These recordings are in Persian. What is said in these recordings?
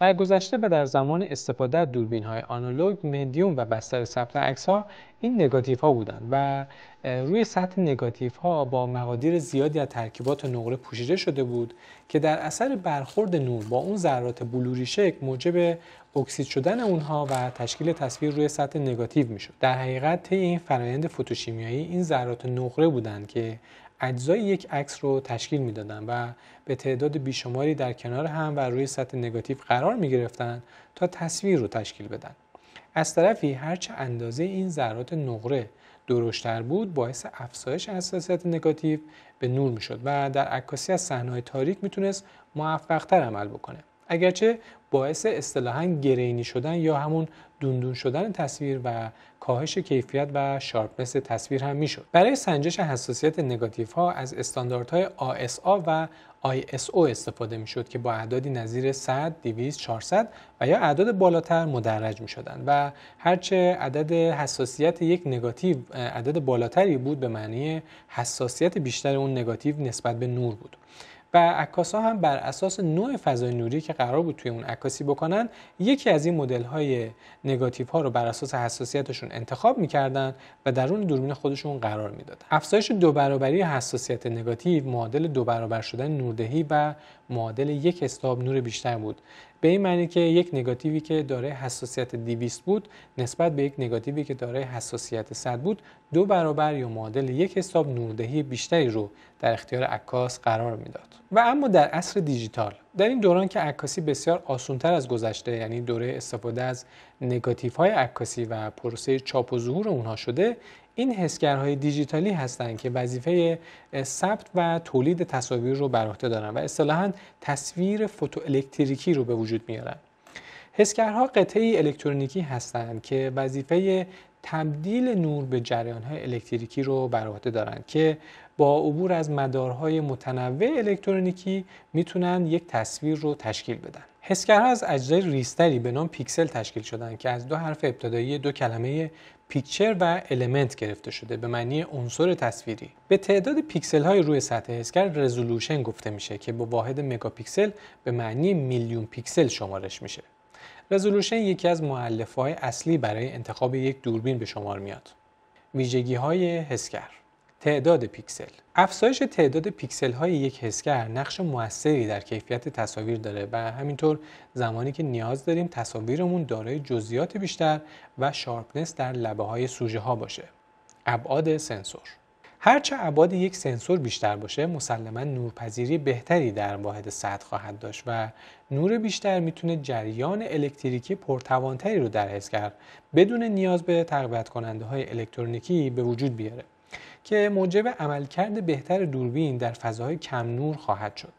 در گذشته و در زمان استفاده از دوربین‌های آنالوگ، مدیوم و بستر ثبت عکس‌ها این نگاتیوها بودند و روی سطح نگاتیوها با مقادیر زیادی از ترکیبات نقره پوشیده شده بود که در اثر برخورد نور با اون ذرات بلوری شکل موجب اکسید شدن اونها و تشکیل تصویر روی سطح نگاتیو میشد. در حقیقت طی این فرآیند فتوشیمیایی این ذرات نقره بودند که اجزای یک عکس رو تشکیل میدادن و به تعداد بیشماری در کنار هم و روی سطح نگاتیو قرار می گرفتن تا تصویر رو تشکیل بدن. از طرفی هرچه اندازه این ذرات نقره درشتر بود باعث افزایش حساسیت نگاتیو به نور می شد و در عکاسی از صحنه‌های تاریک میتونست موفق‌تر عمل بکنه. اگرچه باعث اصطلاحاً گرینی شدن یا همون دوندون شدن تصویر و کاهش کیفیت و شارپنس تصویر هم میشد. برای سنجش حساسیت نگاتیو ها از استانداردهای ASA و ISO استفاده میشد که با اعدادی نظیر 100، 200، 400 و یا اعداد بالاتر مدرج میشدند و هرچه عدد حساسیت یک نگاتیو عدد بالاتری بود به معنی حساسیت بیشتر اون نگاتیو نسبت به نور بود. و عکاس‌ها هم بر اساس نوع فضای نوری که قرار بود توی اون عکاسی بکنن یکی از این مدل‌های نگاتیوها رو بر اساس حساسیتشون انتخاب می‌کردن و درون دوربین خودشون قرار میدادن. افزایش 2 برابری حساسیت نگاتیو معادل 2 برابر شدن نوردهی و معادل 1 استاب نور بیشتر بود. به این معنی که یک نگاتیوی که دارای حساسیت 200 بود نسبت به یک نگاتیوی که دارای حساسیت 100 بود 2 برابر یا معادل 1 استاب نوردهی بیشتری رو در اختیار عکاس قرار میداد. و اما در عصر دیجیتال، در این دوران که عکاسی بسیار آسان‌تر از گذشته، یعنی دوره استفاده از نگاتیوهای عکاسی و پروسه چاپ و ظهور اونها شده، این حسگرهای دیجیتالی هستند که وظیفه ثبت و تولید تصاویر رو بر عهده دارن و اصطلاحاً تصویر فوتوالکتریکی رو به وجود میارن. حسگرها قطعه‌ای الکترونیکی هستند که وظیفه تبدیل نور به جریان‌های الکتریکی رو بر عهده دارند که با عبور از مدارهای متنوع الکترونیکی میتونن یک تصویر رو تشکیل بدن. حسگرها از اجزای ریزتری به نام پیکسل تشکیل شدن که از 2 حرف ابتدایی 2 کلمه پیکچر و المنت گرفته شده به معنی عنصر تصویری. به تعداد پیکسل های روی سطح حسگر رزولوشن گفته میشه که با واحد مگاپیکسل به معنی میلیون پیکسل شمارش میشه. رزولوشن یکی از مؤلفه‌های اصلی برای انتخاب یک دوربین به شمار میاد. ویژگی‌های حسگر: تعداد پیکسل. افزایش تعداد پیکسل های یک حسگر نقش موثری در کیفیت تصاویر داره و همینطور زمانی که نیاز داریم تصاویرمون دارای جزئیات بیشتر و شارپنس در لبه های سوژه ها باشه. ابعاد سنسور. هرچه ابعاد یک سنسور بیشتر باشه مسلماً نورپذیری بهتری در واحد سطح خواهد داشت و نور بیشتر میتونه جریان الکتریکی پرتوانتری رو در حسگر بدون نیاز به تقویت کننده های الکترونیکی به وجود بیاره که موجب عملکرد بهتر دوربین در فضاهای کم نور خواهد شد.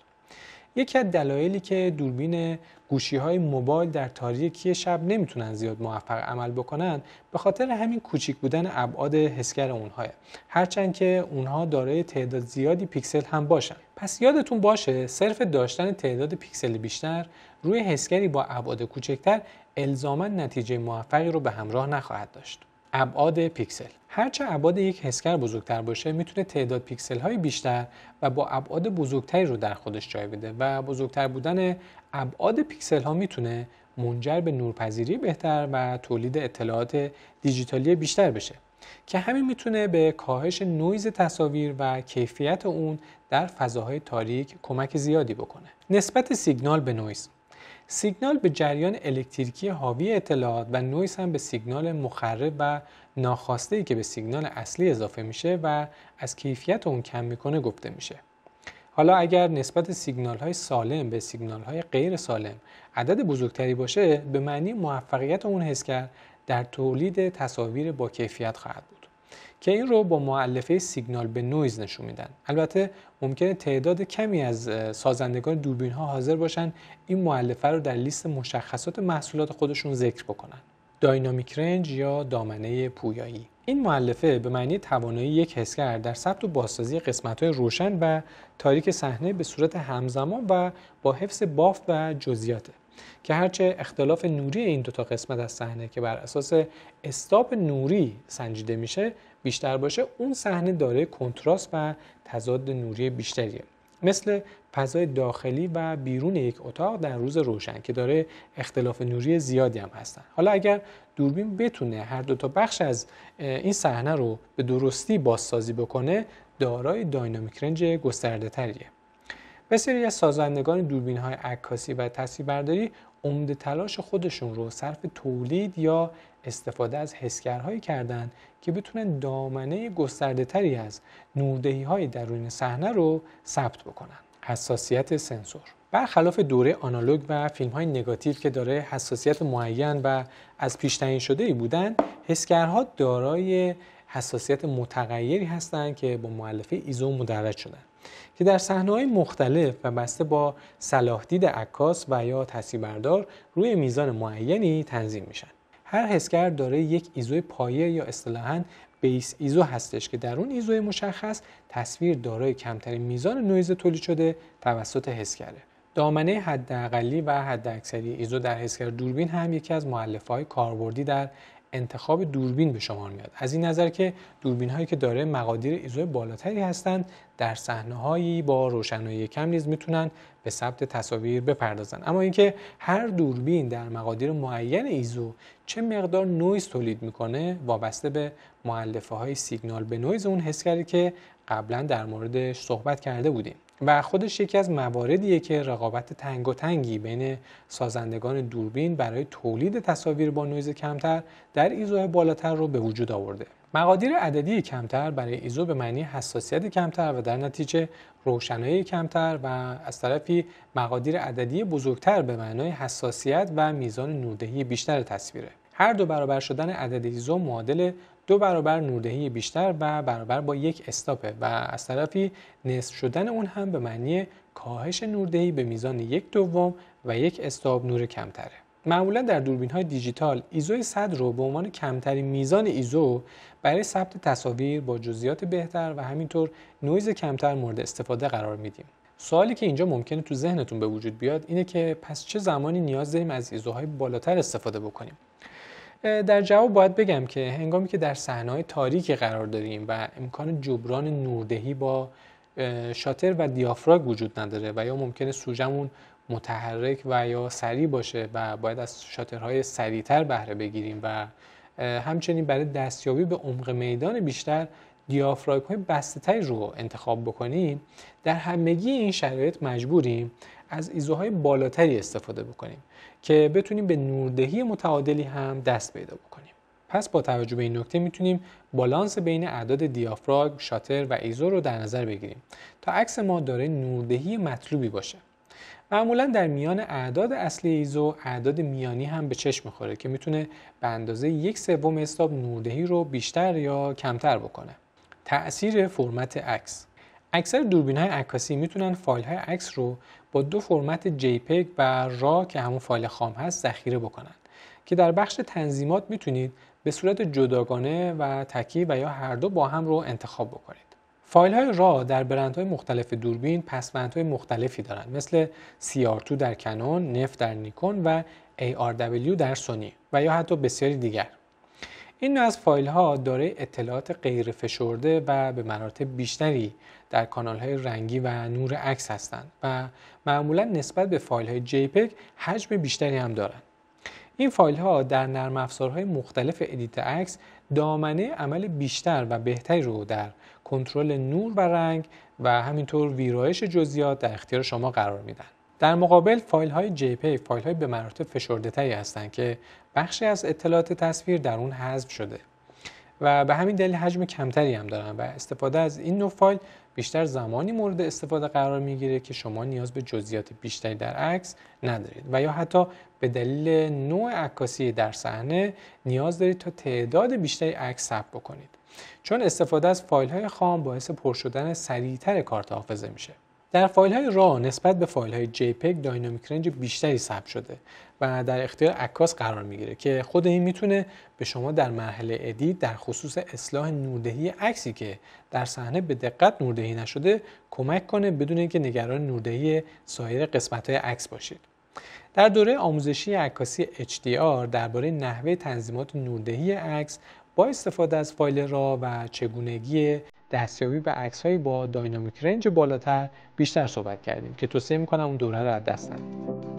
یکی از دلایلی که دوربین گوشی‌های موبایل در تاریکی شب نمیتونن زیاد موفق عمل بکنن به خاطر همین کوچیک بودن ابعاد حسگر اونها، هرچند که اونها دارای تعداد زیادی پیکسل هم باشن. پس یادتون باشه صرف داشتن تعداد پیکسل بیشتر روی حسگری با ابعاد کوچکتر الزاماً نتیجه موفقی رو به همراه نخواهد داشت. ابعاد پیکسل. هرچه ابعاد یک حسگر بزرگتر باشه میتونه تعداد پیکسل های بیشتر و با ابعاد بزرگتری رو در خودش جای بده و بزرگتر بودن ابعاد پیکسل ها میتونه منجر به نورپذیری بهتر و تولید اطلاعات دیجیتالی بیشتر بشه که همین میتونه به کاهش نویز تصاویر و کیفیت اون در فضاهای تاریک کمک زیادی بکنه. نسبت سیگنال به نویز. سیگنال به جریان الکتریکی حاوی اطلاعات و نویز هم به سیگنال مخرب و ناخواسته‌ای که به سیگنال اصلی اضافه میشه و از کیفیت اون کم میکنه گفته میشه. حالا اگر نسبت سیگنال های سالم به سیگنال های غیر سالم عدد بزرگتری باشه به معنی موفقیت اون حسگر در تولید تصاویر با کیفیت خواهد بود که این رو با مؤلفه سیگنال به نویز نشون میدن. البته ممکنه تعداد کمی از سازندگان دوربین ها حاضر باشن این مؤلفه رو در لیست مشخصات محصولات خودشون ذکر بکنن. داینامیک رنج یا دامنه پویایی. این مؤلفه به معنی توانایی یک حسگر در ثبت و بازسازی قسمت‌های روشن و تاریک صحنه به صورت همزمان و با حفظ بافت و جزئیاته که هرچه اختلاف نوری این دو تا قسمت از صحنه که بر اساس استاپ نوری سنجیده میشه بیشتر باشه اون صحنه دارای کنتراست و تضاد نوری بیشتریه. مثل فضای داخلی و بیرون یک اتاق در روز روشن که داره اختلاف نوری زیادی هم هستن. حالا اگر دوربین بتونه هر دو تا بخش از این صحنه رو به درستی بازسازی بکنه، دارای داینامیک رنج گسترده تریه. بسیاری از سازندگان دوربین‌های عکاسی و تصویربرداری عمده تلاش خودشون رو صرف تولید یا استفاده از حسگرهایی کردن که بتونن دامنه گسترده‌تری از نوردهی‌های درون صحنه رو ثبت بکنن. حساسیت سنسور برخلاف دوره آنالوگ و فیلم‌های نگاتیو که داره حساسیت معین و از پیش تعیین شده‌ای بودن، حسگرها دارای حساسیت متغیری هستند که با مؤلفه ایزو مدرج شدن که در صحنه‌های مختلف و بسته با صلاح دید عکاس و یا تصویربردار روی میزان معینی تنظیم میشن. هر حسگر داره یک ایزو پایه یا اصطلاحاً بیس ایزو هستش که در اون ایزو مشخص تصویر دارای کمترین میزان نویز تولید شده توسط حسگره. دامنه حداقلی و حداکثری ایزو در حسگر دوربین هم یکی از مؤلفه‌های کاربردی در انتخاب دوربین به شمار میاد. از این نظر که دوربین هایی که داره مقادیر ایزو بالاتری هستند در صحنه‌هایی با روشنایی کم نیز میتونن به ثبت تصاویر بپردازن. اما اینکه هر دوربین در مقادیر معین ایزو چه مقدار نویز تولید میکنه وابسته به مؤلفه‌های سیگنال به نویز اون حسگری که قبلا در موردش صحبت کرده بودیم و خودش یکی از مواردیه که رقابت تنگی بین سازندگان دوربین برای تولید تصاویر با نویز کمتر در ایزوهای بالاتر رو به وجود آورده. مقادیر عددی کمتر برای ایزو به معنی حساسیت کمتر و در نتیجه روشنایی کمتر و از طرفی مقادیر عددی بزرگتر به معنای حساسیت و میزان نوردهی بیشتر تصویره. هر دو برابر شدن عدد ایزو معادل 2 برابر نوردهی بیشتر و برابر با یک استاپه و از طرفی نصف شدن اون هم به معنی کاهش نوردهی به میزان 1/2 و 1 استاپ نور کمتره. معمولا در دوربین‌های دیجیتال ایزوی 100 رو به عنوان کمترین میزان ایزو برای ثبت تصاویر با جزئیات بهتر و همینطور نویز کمتر مورد استفاده قرار میدیم. سوالی که اینجا ممکنه تو ذهنتون به وجود بیاد اینه که پس چه زمانی نیاز داریم از ایزوهای بالاتر استفاده بکنیم؟ در جواب باید بگم که هنگامی که در صحنه‌های تاریکی قرار داریم و امکان جبران نوردهی با شاتر و دیافراگم وجود نداره و یا ممکنه سوژه‌مون متحرک و یا سریع باشه و باید از شاترهای سریعتر بهره بگیریم و همچنین برای دستیابی به عمق میدان بیشتر دیافراگم‌های بسته‌تری رو انتخاب بکنیم، در همگی این شرایط مجبوریم از ایزوهای بالاتری استفاده بکنیم که بتونیم به نوردهی متعادلی هم دست پیدا بکنیم. پس با توجه به این نکته میتونیم بالانس بین اعداد دیافراگم، شاتر و ایزو رو در نظر بگیریم تا عکس ما داره نوردهی مطلوبی باشه. معمولا در میان اعداد اصلی ایزو اعداد میانی هم به چشم میخوره که میتونه به اندازه 1/3 استاپ نوردهی رو بیشتر یا کمتر بکنه. تأثیر فرمت عکس. اکثر دوربین‌های عکاسی میتونن فایل‌های عکس رو با 2 فرمت JPEG و را که همون فایل خام هست ذخیره بکنن که در بخش تنظیمات میتونید به صورت جداگانه و تکی و یا هر دو با هم رو انتخاب بکنید. فایل‌های را در برندهای مختلف دوربین پسوندهای مختلفی دارن مثل CR2 در کنون، نف در نیکون و ARW در سونی و یا حتی بسیاری دیگر. این نوع از فایل‌ها دارای اطلاعات غیر فشرده و به مراتب بیشتری در کانال‌های رنگی و نور عکس هستند و معمولاً نسبت به فایل‌های JPEG حجم بیشتری هم دارند. این فایل‌ها در نرم افزارهای مختلف ادیت عکس دامنه عمل بیشتر و بهتری رو در کنترل نور و رنگ و همینطور ویرایش جزئیات در اختیار شما قرار میدن. در مقابل فایل‌های JPEG فایل‌های به مراتب فشرده‌تری هستند که بخشی از اطلاعات تصویر در اون حذف شده و به همین دلیل حجم کمتری هم دارن و استفاده از این نوع فایل بیشتر زمانی مورد استفاده قرار میگیره که شما نیاز به جزئیات بیشتری در عکس ندارید و یا حتی به دلیل نوع عکاسی در صحنه نیاز دارید تا تعداد بیشتری عکس ثبت بکنید، چون استفاده از فایل‌های خام باعث پر شدن سریعتر کارت حافظه میشه. در فایل‌های را نسبت به فایل‌های JPEG داینامیک رنج بیشتری ثبت شده و در اختیار عکاس قرار میگیره که خود این میتونه به شما در مرحله ادیت در خصوص اصلاح نوردهی عکسی که در صحنه به دقت نوردهی نشده کمک کنه بدون اینکه نگران نوردهی سایر قسمت‌های عکس باشید. در دوره آموزشی عکاسی HDR درباره نحوه تنظیمات نوردهی عکس با استفاده از فایل را و چگونگی دستیابی به عکس‌های با داینامیک رنج بالاتر بیشتر صحبت کردیم که توصیه می‌کنم اون دوره رو از دست ندید.